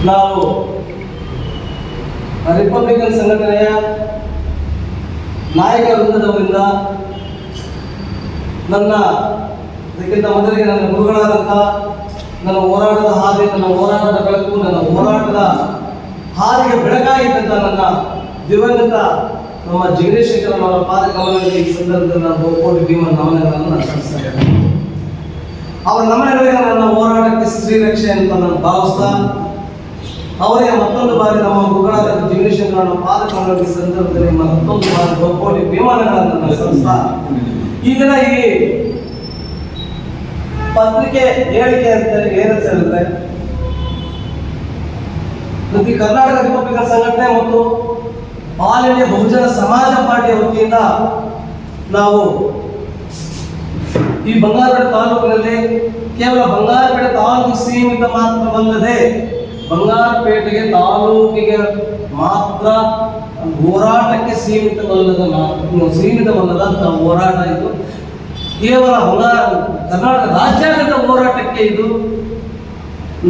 ನಾವು ರಿಪಬ್ಲಿಕನ್ ಸಂಘಟನೆಯ ನಾಯಕ ವೃಂದದವರಿಂದ ಅದಕ್ಕಿಂತ ಮೊದಲಿಗೆ ನನ್ನ ಗುರುಗಳಾದಂಥ ನನ್ನ ಹೋರಾಟದ ಹಾದಿ, ನನ್ನ ಹೋರಾಟದ ಬೆಳಕು, ನನ್ನ ಹೋರಾಟದ ಹಾದಿಗೆ ಬೆಳಕಾಗಿದ್ದಂಥ ನನ್ನ ದಿವಂಗತ ನಮ್ಮ ಜಗದೀಶೇಖರನ್ ಅವರ ಪಾದ ಕಮಲಗಳಿಗೆ ಈ ಸಂದರ್ಭದಲ್ಲಿ ನಾನು ಕೋಟಿ ಭೀಮನ ನಮನಗಳನ್ನು ನಾನು ಸಲ್ಲಿಸ್ತೇನೆ. ಅವರ ನಮನಗಳಿಗೆ ನನ್ನ ಹೋರಾಟಕ್ಕೆ ಶ್ರೀರಕ್ಷೆ ಅಂತ ನಾನು ಭಾವಿಸ್ತಾ ಅವರಿಗೆ ಮತ್ತೊಂದು ಬಾರಿ ನಮ್ಮ ಗುರುಗಳಾದ ಜಗದೀಶೇಖರನ್ ಪಾದ ಕಮಲಗಳಿಗೆ ಸಂದರ್ಭದಲ್ಲಿ ಮತ್ತೊಂದು ಬಾರಿ ಕೋಟಿ ಭೀಮನಗಳನ್ನು ನಾನು ಸಲ್ಲಿಸ್ತಾ ಈ ದಿನ ಈ ಪತ್ರಿಕೆ ಹೇಳಿಕೆ ಅಂತ ಏನಂತ ಹೇಳಿದ್ರೆ ಪ್ರತಿ ಕರ್ನಾಟಕ ರಿಪಬ್ಲಿಕನ್ ಸಂಘಟನೆ ಮತ್ತು ಆಲ್ ಇಂಡಿಯಾ ಬಹುಜನ ಸಮಾಜ ಪಾರ್ಟಿಯ ವತಿಯಿಂದ ನಾವು ಈ ಬಂಗಾರಪೇಟೆ ತಾಲೂಕಿನಲ್ಲಿ ಕೇವಲ ಬಂಗಾರಪೇಟೆ ತಾಲೂಕು ಸೀಮಿತ ಮಾತ್ರವಲ್ಲದೆ ಬಂಗಾರಪೇಟೆಗೆ ತಾಲೂಕಿಗೆ ಮಾತ್ರ ಹೋರಾಟಕ್ಕೆ ಸೀಮಿತವಲ್ಲದಂತ ಹೋರಾಟ ಇದು. ಕೇವಲ ಕರ್ನಾಟಕ ರಾಜ್ಯಾದ್ಯಂತ ಹೋರಾಟಕ್ಕೆ ಇದು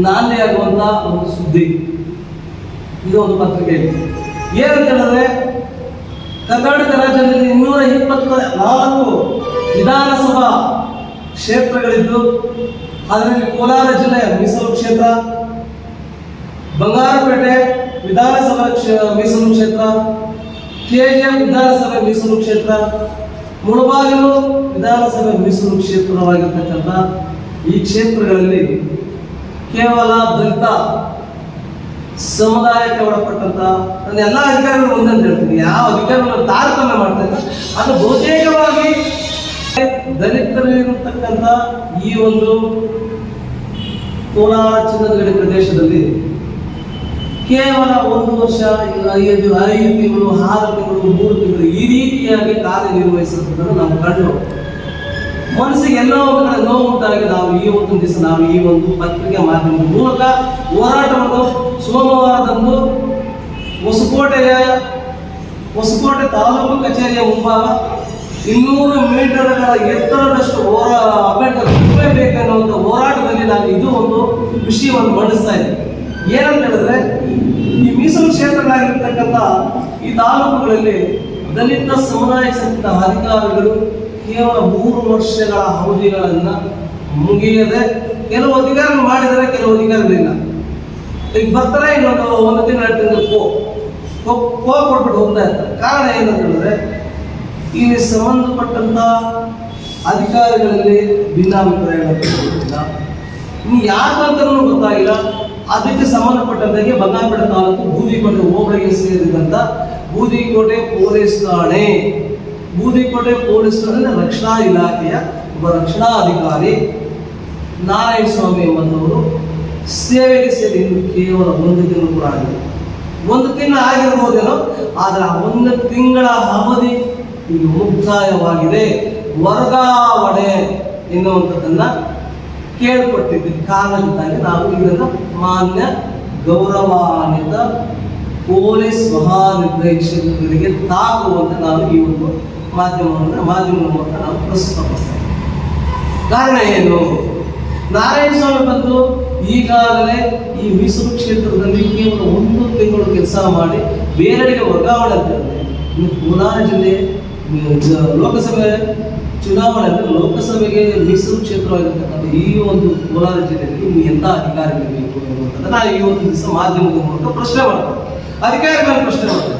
ನಾಂದಿಯಾಗುವಂತ ಒಂದು ಸುದ್ದಿ. ಇದು ಒಂದು ಪತ್ರಿಕೆ ಏನಂತ ಹೇಳಿದ್ರೆ ಕರ್ನಾಟಕ ರಾಜ್ಯದಲ್ಲಿ 224 ವಿಧಾನಸಭಾ ಕ್ಷೇತ್ರಗಳಿದ್ದು ಅದರಲ್ಲಿ ಕೋಲಾರ ಜಿಲ್ಲೆಯ ಮೀಸಲು ಕ್ಷೇತ್ರ, ಬಂಗಾರಪೇಟೆ ವಿಧಾನಸಭಾ ಮೀಸಲು ಕ್ಷೇತ್ರ, ಕೆಜಿಎಫ್ ವಿಧಾನಸಭೆ ಮೀಸಲು ಕ್ಷೇತ್ರ, ಮುಳಬಾಗಿಲು ವಿಧಾನಸಭೆ ಮೀಸಲು ಕ್ಷೇತ್ರವಾಗಿರ್ತಕ್ಕಂಥ ಈ ಕ್ಷೇತ್ರಗಳಲ್ಲಿ ಕೇವಲ ದಲಿತ ಸಮುದಾಯಕ್ಕೆ ಒಳಪಟ್ಟಂತ ನನ್ನ ಎಲ್ಲ ಅಧಿಕಾರಿಗಳು ಒಂದಂತ ಹೇಳ್ತೀನಿ. ಯಾವ ಅಧಿಕಾರಿಗಳು ತಾರತಮ್ಯ ಮಾಡ್ತಾ ಇಲ್ಲ, ಅದು ಬಹುತೇಕವಾಗಿ ದಲಿತರಿರತಕ್ಕಂಥ ಈ ಒಂದು ಕೋಲಾರ ಚಿನ್ನದ ಗಡಿ ಪ್ರದೇಶದಲ್ಲಿ ಕೇವಲ 1 ವರ್ಷ, 5 ತಿಂಗಳು, 6 ತಿಂಗಳು, 3 ತಿಂಗಳು ಈ ರೀತಿಯಾಗಿ ಕಾರ್ಯನಿರ್ವಹಿಸುವುದನ್ನು ನಾವು ಕಂಡು ಮನಸ್ಸಿಗೆ ಎಲ್ಲೋ ಒಂದು ಕಡೆ ನೋವು ಉಂಟಾಗಿ ನಾವು ಈ ಒಂದು ದಿವಸ ನಾವು ಈ ಒಂದು ಪತ್ರಿಕೆ ಮಾಧ್ಯಮದ ಮೂಲಕ ಹೋರಾಟವನ್ನು ಸೋಮವಾರದಂದು ಹೊಸಕೋಟೆ ತಾಲೂಕು ಕಚೇರಿಯ ಮುಂಭಾಗ 200 ಮೀಟರ್ಗಳ ಎತ್ತರದಷ್ಟು ಅಂಬೇಡ್ಕರ್ ಬೇಕನ್ನುವಂಥ ಹೋರಾಟದಲ್ಲಿ ನಾನು ಇದು ಒಂದು ವಿಷಯವನ್ನು ಮಂಡಿಸ್ತಾ ಇದ್ದೀನಿ. ಏನಂತ ಹೇಳಿದ್ರೆ ಈ ಮೀಸಲು ಕ್ಷೇತ್ರಗಳಾಗಿರ್ತಕ್ಕಂಥ ಈ ತಾಲೂಕುಗಳಲ್ಲಿ ದಲಿತ ಸಮುದಾಯಕ್ಕೆ ಸೇರಿದ ಅಧಿಕಾರಿಗಳು ಕೇವಲ 3 ವರ್ಷಗಳ ಅವಧಿಗಳನ್ನ ಮುಗಿಯದೆ ಕೆಲವು ಅಧಿಕಾರಿಗಳು ಮಾಡಿದರೆ, ಕೆಲವು ಅಧಿಕಾರಿಗಳಿಲ್ಲ. ಈಗ ಬರ್ತಾರೆ ಒಂದು ತಿಂಗಳು 2 ತಿಂಗಳು ಕೊಟ್ಬಿಟ್ಟು ಹೋಗ್ತಾ ಇರ್ತಾರೆ. ಕಾರಣ ಏನಂತ ಹೇಳಿದ್ರೆ ಇಲ್ಲಿ ಸಂಬಂಧಪಟ್ಟಂತ ಅಧಿಕಾರಿಗಳಲ್ಲಿ ಭಿನ್ನಾಭಿಪ್ರಾಯಗಳಿಲ್ಲ. ಇನ್ನು ಯಾಕಂತಲೂ ಗೊತ್ತಾಗಿಲ್ಲ. ಅದಕ್ಕೆ ಸಂಬಂಧಪಟ್ಟಂತೆ ಬಂಗಾರಪೇಟೆ ತಾಲೂಕು ಬೂದಿಕೋಟೆ ಹೋಬಳಿಗೆ ಸೇರಿದಂತ ಬೂದಿಕೋಟೆ ಪೊಲೀಸ್ ಠಾಣೆ ರಕ್ಷಣಾ ಇಲಾಖೆಯ ಒಬ್ಬ ರಕ್ಷಣಾ ಅಧಿಕಾರಿ ನಾರಾಯಣ ಸ್ವಾಮಿ ಎಂಬಂತವರು ಸೇವೆಗೆ ಸೇರಿ ಕೇವಲ 1 ತಿಂಗಳು ಕೂಡ ಆಗಿದೆ. 1 ತಿಂಗಳು ಆಗಿರ್ಬೋದೇನೋ, ಆದರೆ ಆ 1 ತಿಂಗಳ ಅವಧಿ ಈಗ ಮುಕ್ತಾಯವಾಗಿದೆ. ವರ್ಗಾವಣೆ ಎನ್ನುವಂಥದ್ದನ್ನ ಕೇಳ್ಪಟ್ಟಿದ್ದ ಕಾರಣದಿಂದಾಗಿ ನಾವು ಇದನ್ನು ಮಾನ್ಯ ಗೌರವಾನ್ವಿತ ಪೊಲೀಸ್ ಮಹಾನಿರ್ದೇಶಕರಿಗೆ ತಾಕುವಂತೆ ನಾವು ಈ ಒಂದು ಮಾಧ್ಯಮದ ಮೂಲಕ ನಾವು ಪ್ರಸ್ತುತಪಡಿಸ್ತೇವೆ. ಕಾರಣ ಏನು? ನಾರಾಯಣ ಸ್ವಾಮಿ ಬಂದು ಈಗಾಗಲೇ ಈ ಮೀಸಲು ಕ್ಷೇತ್ರದಲ್ಲಿ ಕೇವಲ 1 ತಿಂಗಳು ಕೆಲಸ ಮಾಡಿ ಬೇರೆಡೆಗೆ ವರ್ಗಾವಣೆ ಅಂತ ಹೇಳಿದ್ರೆ ಇನ್ನು ಕೋಲಾರ ಜಿಲ್ಲೆ ಲೋಕಸಭೆ ಚುನಾವಣೆಯಲ್ಲಿ ಲೋಕಸಭೆಗೆ ಮೀಸಲು ಕ್ಷೇತ್ರವಾಗಿರ್ತಕ್ಕಂಥ ಈ ಒಂದು ಕೋಲಾರ ಜಿಲ್ಲೆಯಲ್ಲಿ ಇನ್ನು ಎಂಥ ಅಧಿಕಾರಿಗಳು ಬೇಕು ಅನ್ನುವಂಥದ್ದು ನಾನು ಈ ಒಂದು ದಿವಸ ಮಾಧ್ಯಮದ ಮೂಲಕ ಪ್ರಶ್ನೆ ಮಾಡ್ತೇನೆ, ಅಧಿಕಾರಿಗಳನ್ನು ಪ್ರಶ್ನೆ ಮಾಡ್ತೇನೆ.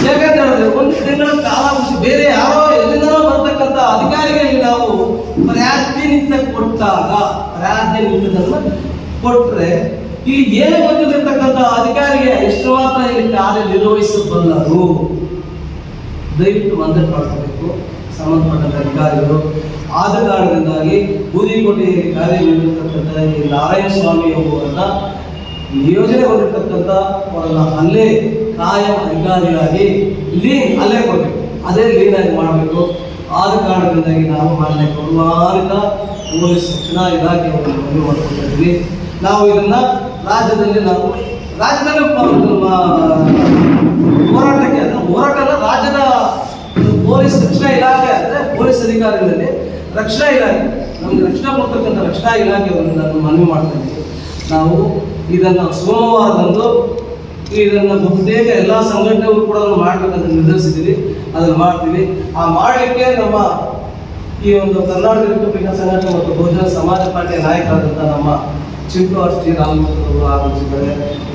ಯಾಕಂತ ಹೇಳಿದ್ರೆ 1 ತಿಂಗಳ ಕಾಲಾವಧಿ ಬೇರೆ ಯಾರೋ ಎಲ್ಲಿಂದನೋ ಬರ್ತಕ್ಕಂಥ ಅಧಿಕಾರಿಗಳಿಗೆ ನಾವು ಪ್ರಾತಿನಿಧ್ಯ ಕೊಟ್ಟರೆ ಇಲ್ಲಿ ಏನು ಗೊತ್ತಿರ್ತಕ್ಕಂಥ ಅಧಿಕಾರಿಗೆ ಎಷ್ಟು ಮಾತ್ರ ಇಲ್ಲಿ ಕಾರ್ಯನಿರ್ವಹಿಸಬಲ್ಲರು. ದಯವಿಟ್ಟು ಮಂದಟ್ ಮಾಡ್ಕೋಬೇಕು ಸಂಬಂಧಪಟ್ಟಂತ ಅಧಿಕಾರಿಗಳು. ಆದ ಕಾರಣದಿಂದಾಗಿ ಬೂದಿಕೋಟೆಯಲ್ಲಿ ಕಾರ್ಯನಿರ್ವಹಿಸತಕ್ಕಂಥ ಈ ನಾರಾಯಣ ಸ್ವಾಮಿ ಎಂಬುವರನ್ನ ನಿಯೋಜನೆಗೊಂಡಿರ್ತಕ್ಕಂಥ ಅವರನ್ನ ಅಲ್ಲೇ ಕಾಯಂ ಅಧಿಕಾರಿಯಾಗಿ ಅಲ್ಲೇ ಕೊಡಬೇಕು, ಅದೇ ಲೀನಾಗಿ ಮಾಡಬೇಕು. ಆದ ಕಾರಣದಿಂದಾಗಿ ನಾವು ಮಾನ್ಯ ಗೌರವಾನ್ವಿತ ಪೊಲೀಸ್ ರಕ್ಷಣಾ ಇಲಾಖೆಯನ್ನು ಮನವಿ ಮಾಡಿಕೊಂಡಿದ್ವಿ. ನಾವು ಇದನ್ನ ರಾಜ್ಯದಲ್ಲಿ ಹೋರಾಟಕ್ಕೆ ಹೋರಾಟದ ರಾಜ್ಯದ ಪೊಲೀಸ್ ರಕ್ಷಣಾ ಇಲಾಖೆ ಅಂದರೆ ಪೊಲೀಸ್ ಅಧಿಕಾರಿಗಳಲ್ಲಿ ರಕ್ಷಣಾ ಇಲಾಖೆ ನಮಗೆ ರಕ್ಷಣಾ ಕೊಡ್ತಕ್ಕಂಥ ರಕ್ಷಣಾ ಇಲಾಖೆಯನ್ನು ನಾನು ಮನವಿ ಮಾಡ್ತಾ ಇದ್ದೀವಿ. ನಾವು ಇದನ್ನು ಸೋಮವಾರದಂದು ಇದನ್ನು ಬಹುತೇಕ ಎಲ್ಲ ಸಂಘಟನೆಗಳು ಕೂಡ ಮಾಡಬೇಕಂತ ನಿರ್ಧರಿಸಿದ್ದೀವಿ. ಅದನ್ನು ಮಾಡ್ತೀವಿ. ಆ ಮಾಡಲಿಕ್ಕೆ ನಮ್ಮ ಈ ಒಂದು ಕರ್ನಾಟಕ ರಿಪಬ್ಲಿಕ್ ಸಂಘಟನೆ ಮತ್ತು ಬಹುಜನ ಸಮಾಜ ಪಾರ್ಟಿಯ ನಾಯಕರಾದಂಥ ನಮ್ಮ ಚಿಂಟು ಟಿ ರಾಮಚಂದ್ರ ಆಗಮಿಸಿದ್ದಾರೆ.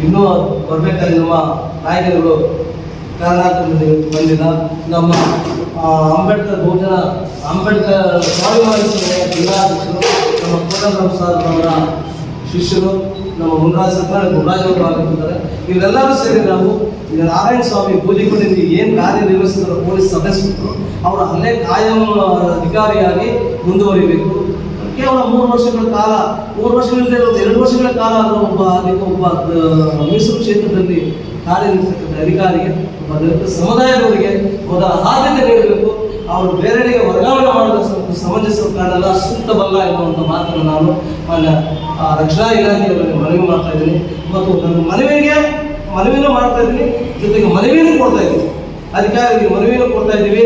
ಇನ್ನೂ ಬರಬೇಕಾದ್ರೆ ನಮ್ಮ ನಾಯಕರುಗಳು ಕರ್ನಾಟಕದಲ್ಲಿ ಬಂದಿದ ನಮ್ಮ ಅಂಬೇಡ್ಕರ್ ಸ್ವಾಭಿಮಾನಿ ಸಂಘಟನೆಯ ಜಿಲ್ಲಾಧ್ಯಕ್ಷರು ನಮ್ಮ ಕೋಟರಾಮ್ ಸರ್ ಅವರ ಶಿಷ್ಯರು ನಮ್ಮ ಮುನ್ರಾಜ್ ಅವರು ಆಗಮಿಸಿದ್ದಾರೆ. ಇವರೆಲ್ಲರೂ ಸೇರಿ ನಾವು ಈಗ ನಾರಾಯಣ ಸ್ವಾಮಿ ಗೋಲಿಕೊಂಡಿಂದ ಏನು ಕಾರ್ಯನಿರ್ವಹಿಸಿದ್ರು ಪೊಲೀಸ್ ಸದಸ್ಯರು ಅವರ ಅಲ್ಲೇ ಕಾಯಂ ಅಧಿಕಾರಿಯಾಗಿ ಮುಂದುವರಿಬೇಕು. ಕೇವಲ 3 ವರ್ಷಗಳ ಕಾಲ 3 ವರ್ಷಗಳಿಂದ 2 ವರ್ಷಗಳ ಕಾಲ ಒಬ್ಬ ಮೀಸಲು ಕ್ಷೇತ್ರದಲ್ಲಿ ಕಾರ್ಯನಿರ್ವಹಿಸತಕ್ಕಂಥ ಅಧಿಕಾರಿಗೆ ಒಬ್ಬ ದಲಿತ ಸಮುದಾಯದವರಿಗೆ ಮೊದಲ ಆದ್ಯತೆ ನೀಡಬೇಕು. ಅವರು ಬೇರೆಡೆಗೆ ವರ್ಗಾವಣೆ ಮಾಡಲು ಸಮಂಜಸ ಕಾರಣಲ್ಲ, ಸೂಕ್ತವಲ್ಲ ಎನ್ನುವಂಥ ಮಾತನ್ನು ನಾನು ರಕ್ಷಣಾ ಇಲಾಖೆಯವರಿಗೆ ಮನವಿ ಮಾಡ್ತಾ ಇದ್ದೀನಿ. ಮತ್ತು ನನ್ನ ಮನವಿನೂ ಮಾಡ್ತಾ ಇದ್ದೀನಿ, ಜೊತೆಗೆ ಮನವಿನೂ ಕೊಡ್ತಾ ಇದ್ದೀನಿ, ಅಧಿಕಾರಿಗೆ ಮನವಿನೂ ಕೊಡ್ತಾ ಇದ್ದೀವಿ.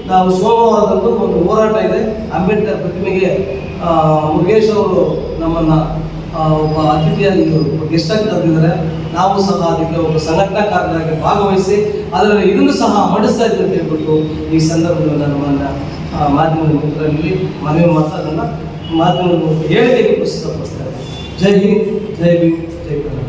ನಾವು ಸೋಮವಾರದಂದು ಒಂದು ಹೋರಾಟ ಇದೆ. ಅಂಬೇಡ್ಕರ್ ಪ್ರತಿಮೆಗೆ ಮುರುಗೇಶ್ ಅವರು ನಮ್ಮನ್ನು ಒಬ್ಬ ಅತಿಥಿಯಾಗಿ ಗೆಸ್ಟ್ ಆಗಿ ಕರೆದಿದ್ದಾರೆ. ನಾವು ಸಹ ಅದಕ್ಕೆ ಒಬ್ಬ ಸಂಘಟನಾಕಾರರಾಗಿ ಭಾಗವಹಿಸಿ ಅದರಲ್ಲಿ ಇದನ್ನು ಸಹ ಮಾಡಿಸ್ತಾ ಇದ್ದೀವಿ ಅಂತ ಹೇಳ್ಬಿಟ್ಟು ಈ ಸಂದರ್ಭದಲ್ಲಿ ನಮ್ಮನ್ನು ಮಾಧ್ಯಮದ ಮಿತ್ರರಲ್ಲಿ ಮನವಿ ಮಾಡ್ತಾ ಅದನ್ನು ಮಾಧ್ಯಮದ ಹೇಳಿಕೆಗೆ ಪ್ರಸ್ತುತಪಡಿಸ್ತಾ ಇದ್ದಾರೆ. ಜೈ ಹಿಂದ್, ಜೈ ಭೀಮ್, ಜೈ ಕರ್ನಾಟಕ.